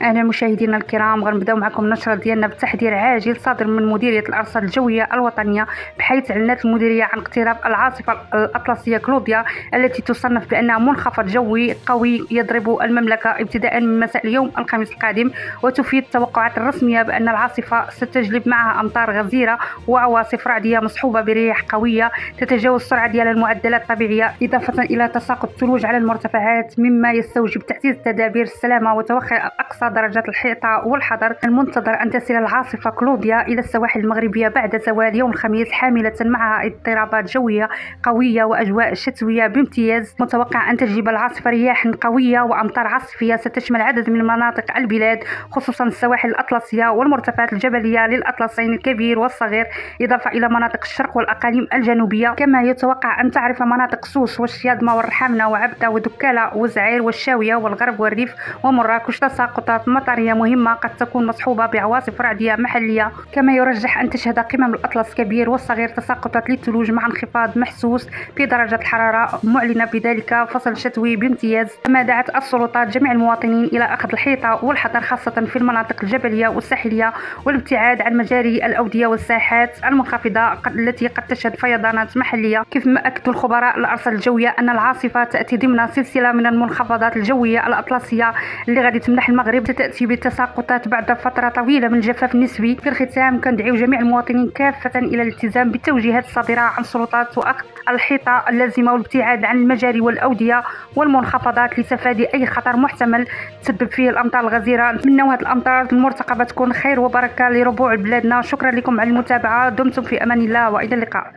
أهلا مشاهدينا الكرام، غنبداو معكم النشرة ديالنا بتحذير عاجل صادر من مديرية الأرصاد الجوية الوطنية، بحيث أعلنت المديرية عن اقتراب العاصفة الأطلسية كلوديا التي تصنف بأنها منخفض جوي قوي يضرب المملكة ابتداء من مساء اليوم الخميس القادم. وتفيد التوقعات الرسمية بأن العاصفة ستجلب معها أمطار غزيرة وعواصف رعدية مصحوبة برياح قوية تتجاوز السرعة ديال المعدلات الطبيعية، إضافة إلى تساقط الثلوج على المرتفعات، مما يستوجب تعزيز تدابير السلامة وتوخي أقصى درجات الحيطة والحذر. المنتظر أن تصل العاصفة كلوديا إلى السواحل المغربية بعد زوال يوم الخميس، حاملة معها اضطرابات جوية قوية وأجواء شتوية بامتياز. متوقع أن تجلب العاصفة رياح قوية وأمطار عاصفية ستشمل عدد من مناطق البلاد، خصوصا السواحل الأطلسية والمرتفعات الجبلية للأطلسين الكبير والصغير، إضافة إلى مناطق الشرق والأقاليم الجنوبية. كما يتوقع أن تعرف مناطق سوس والشياضمة والرحامنة وعبدة ودكالة وزعير والشاوية والغرب والريف ومراكش تساقطات مطرية مهمة قد تكون مصحوبة بعواصف رعدية محلية. كما يرجح أن تشهد قمم الأطلس الكبير والصغير تساقطات للثلوج مع انخفاض محسوس في درجة الحرارة، معلنة بذلك فصل شتوي بامتياز. كما دعت السلطات جميع المواطنين إلى أخذ الحيطة والحذر، خاصة في المناطق الجبلية والساحلية، والابتعاد عن مجاري الأودية والساحات المنخفضة التي قد تشهد فيضانات محلية. كيف ما أكدوا الخبراء الأرصاد الجوية أن العاصفة تأتي ضمن سلسلة من المنخفضات الجوية الأطلسية اللي غادي تمنح المغرب، تأتي بتساقطات بعد فترة طويلة من الجفاف النسبي. في الختام كندعيو جميع المواطنين كافة إلى الالتزام بالتوجيهات الصادرة عن السلطات وأخذ الحيطة اللازمة والابتعاد عن المجاري والأودية والمنخفضات لتفادي أي خطر محتمل تسبب فيه الأمطار الغزيرة. نتمنوا هذه الأمطار المرتقبة تكون خير وبركة لربوع بلادنا. شكرا لكم على المتابعة، دمتم في أمان الله وإلى اللقاء.